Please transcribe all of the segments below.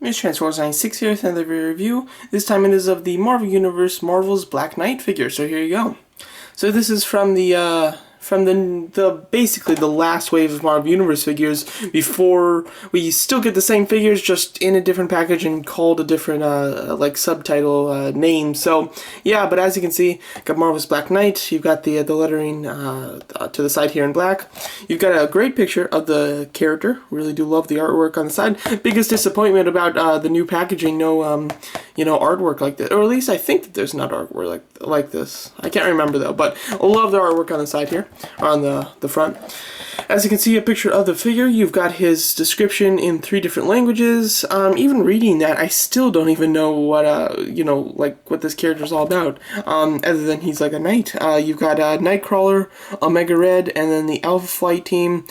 It's Transformers 96 here with another review. This time it is of the Marvel Universe Marvel's Black Knight figure, so here you go. So this is from the basically the last wave of Marvel Universe figures before we still get the same figures, just in a different package and called a different like subtitle name. So yeah, but as you can see, got Marvel's Black Knight. You've got the lettering to the side here in black. You've got a great picture of the character. Really do love the artwork on the side. Biggest disappointment about the new packaging, no artwork like this, or at least I think that there's not artwork like this. I can't remember though, but I love the artwork on the side here, on the front. As you can see, a picture of the figure. You've got his description in 3 different languages. Even reading that, I still don't even know what what this character is all about. Other than he's like a knight. You've got Nightcrawler, Omega Red, and then the Alpha Flight team.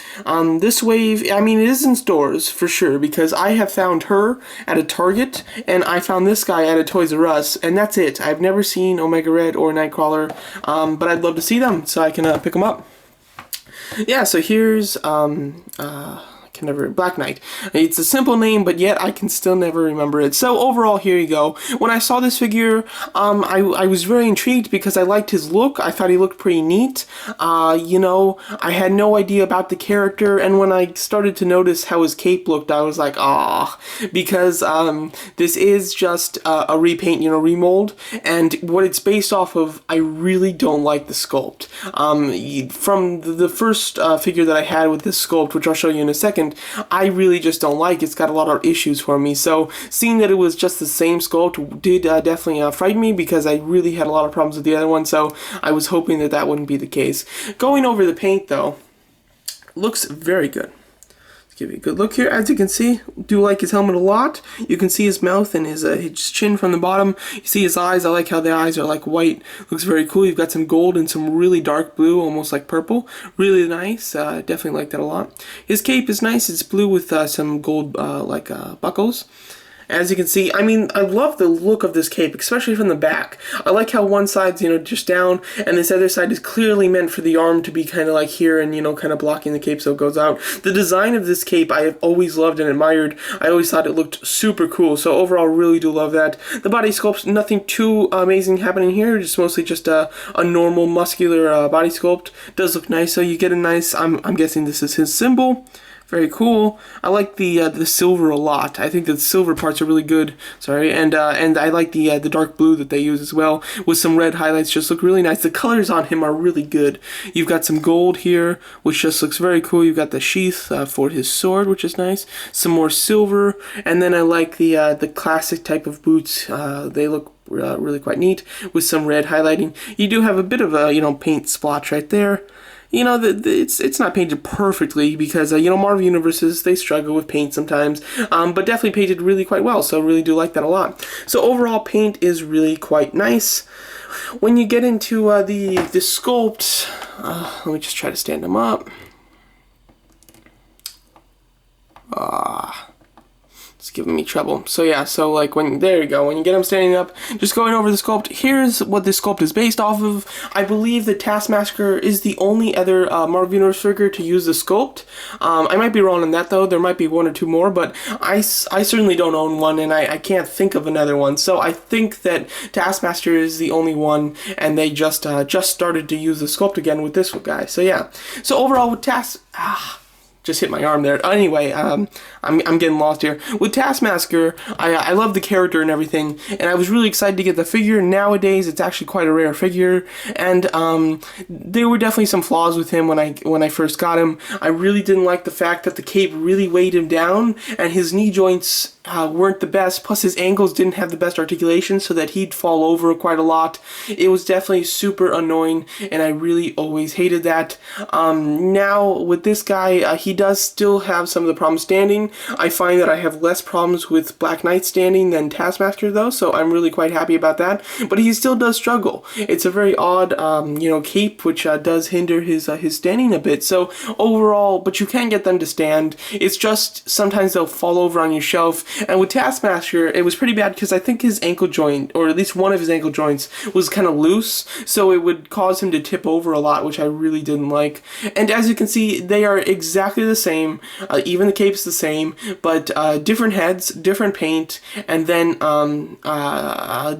This wave, I mean, it is in stores for sure, because I have found her at a Target, and I found this guy at a Toys R Us, and that's it. I've never seen Omega Red or Nightcrawler, but I'd love to see them so I can pick them up. Yeah, so here's Black Knight. It's a simple name, but yet I can still never remember it. So overall, here you go. When I saw this figure, I was very intrigued because I liked his look. I thought he looked pretty neat. I had no idea about the character, and when I started to notice how his cape looked, I was like, ah, because this is just a repaint, remold, and what it's based off of, I really don't like the sculpt. From the first figure that I had with this sculpt, which I'll show you in a second, I really just don't like. It's got a lot of issues for me. So seeing that it was just the same sculpt did definitely frighten me, because I really had a lot of problems with the other one. So I was hoping that that wouldn't be the case. Going over the paint though, looks very good. Give you a good look here. As you can see, do like his helmet a lot. You can see his mouth and his chin from the bottom. You see his eyes. I like how the eyes are like white. Looks very cool. You've got some gold and some really dark blue, almost like purple. Really nice. Definitely like that a lot. His cape is nice. It's blue with some gold buckles. As you can see, I mean, I love the look of this cape, especially from the back. I like how one side's, just down, and this other side is clearly meant for the arm to be kind of like here and, kind of blocking the cape so it goes out. The design of this cape I have always loved and admired. I always thought it looked super cool, so overall, really do love that. The body sculpt, nothing too amazing happening here, just mostly just a normal muscular body sculpt. Does look nice, so you get a nice, I'm guessing this is his symbol. Very cool. I like the silver a lot. I think the silver parts are really good. Sorry, and I like the dark blue that they use as well, with some red highlights. Just look really nice. The colors on him are really good. You've got some gold here, which just looks very cool. You've got the sheath for his sword, which is nice. Some more silver, and then I like the classic type of boots. They look really quite neat with some red highlighting. You do have a bit of a paint splotch right there. It's not painted perfectly because, Marvel Universes, they struggle with paint sometimes, but definitely painted really quite well, so really do like that a lot. So overall, paint is really quite nice. When you get into the sculpt, let me just try to stand them up. It's giving me trouble. So yeah, so like there you go, when you get them standing up, just going over the sculpt, here's what this sculpt is based off of. I believe that Taskmaster is the only other Marvel Universe figure to use the sculpt. I might be wrong on that though, there might be 1 or 2 more, but I certainly don't own one, and I can't think of another one. So I think that Taskmaster is the only one, and they just started to use the sculpt again with this guy. So yeah, so overall with just hit my arm there. Anyway, I'm getting lost here. With Taskmaster, I love the character and everything, and I was really excited to get the figure. Nowadays, it's actually quite a rare figure, and there were definitely some flaws with him when I first got him. I really didn't like the fact that the cape really weighed him down, and his knee joints weren't the best, plus his ankles didn't have the best articulation, so that he'd fall over quite a lot. It was definitely super annoying, and I really always hated that. Now, with this guy, he does still have some of the problems standing. I find that I have less problems with Black Knight standing than Taskmaster though, so I'm really quite happy about that. But he still does struggle. It's a very odd, cape, which does hinder his standing a bit. So overall, but you can get them to stand. It's just sometimes they'll fall over on your shelf. And with Taskmaster, it was pretty bad because I think his ankle joint, or at least one of his ankle joints, was kind of loose, so it would cause him to tip over a lot, which I really didn't like. And as you can see, they are exactly the same. Even the cape's the same. name, but different heads, different paint, and then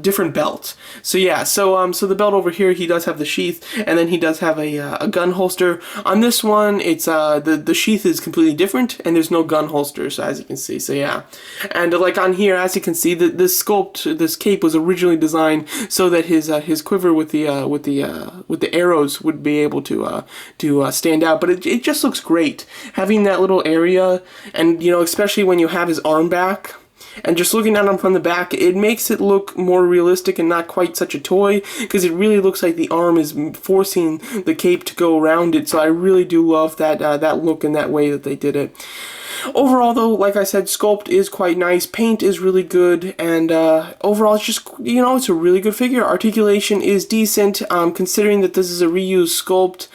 different belt. So yeah, so the belt over here, he does have the sheath, and then he does have a gun holster. On this one, it's the sheath is completely different, and there's no gun holster, so as you can see. So yeah, and like on here, as you can see, this sculpt, this cape was originally designed so that his quiver with the arrows would be able to stand out, but it just looks great having that little area, and you know, especially when you have his arm back. And just looking at him from the back, it makes it look more realistic and not quite such a toy, because it really looks like the arm is forcing the cape to go around it. So I really do love that that look and that way that they did it. Overall, though, like I said, sculpt is quite nice, paint is really good, and overall, it's just, you know, it's a really good figure. Articulation is decent, considering that this is a reused sculpt.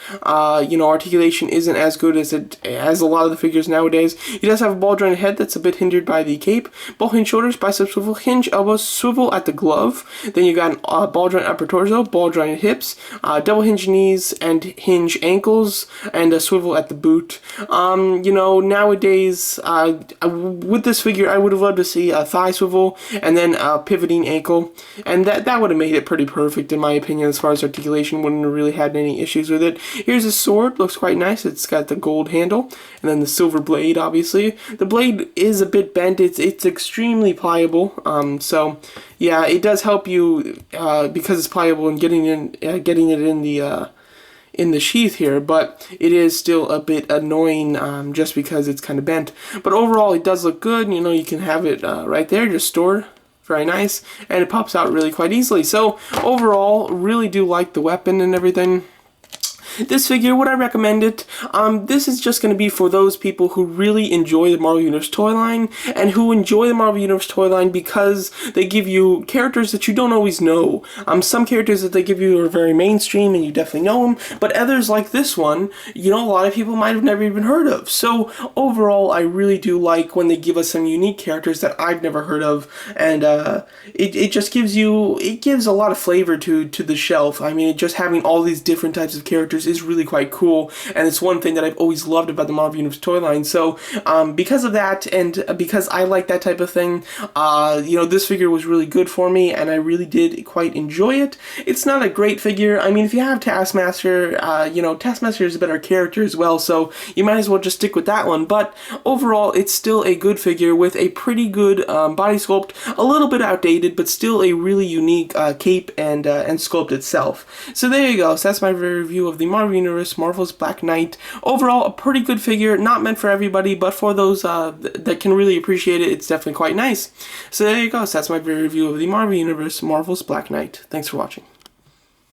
You know, articulation isn't as good as a lot of the figures nowadays. He does have a ball jointed head that's a bit hindered by the cape, ball hinge shoulders, bicep swivel, hinge elbows, swivel at the glove. Then you got ball joint upper torso, ball jointed hips, double hinge knees, and hinge ankles, and a swivel at the boot. You know, nowadays, with this figure, I would have loved to see a thigh swivel and then a pivoting ankle, and that would have made it pretty perfect in my opinion. As far as articulation, wouldn't have really had any issues with it. Here's a sword, looks quite nice. It's got the gold handle and then the silver blade. Obviously, the blade is a bit bent. It's extremely pliable. So yeah, it does help you because it's pliable and getting it in the sheath here, but it is still a bit annoying just because it's kind of bent. But overall, it does look good. You know, you can have it right there, just stored. Very nice, and it pops out really quite easily. So overall, really do like the weapon and everything. This figure, would I recommend it? This is just going to be for those people who really enjoy the Marvel Universe toy line, and who enjoy the Marvel Universe toy line because they give you characters that you don't always know. Some characters that they give you are very mainstream and you definitely know them, but others like this one, you know, a lot of people might have never even heard of. So overall, I really do like when they give us some unique characters that I've never heard of, and it just gives a lot of flavor to the shelf. I mean, just having all these different types of characters is really quite cool, and it's one thing that I've always loved about the Marvel Universe toy line. So because of that, and because I like that type of thing, you know, this figure was really good for me, and I really did quite enjoy it. It's not a great figure. I mean, if you have Taskmaster, you know, Taskmaster is a better character as well, so you might as well just stick with that one. But overall, it's still a good figure with a pretty good body sculpt, a little bit outdated, but still a really unique cape and sculpt itself. So there you go. So that's my review of the Marvel Universe Marvel's Black Knight. Overall, a pretty good figure, not meant for everybody, but for those that can really appreciate it, it's definitely quite nice. So there you go. So that's my review of the Marvel Universe Marvel's Black Knight. Thanks for watching.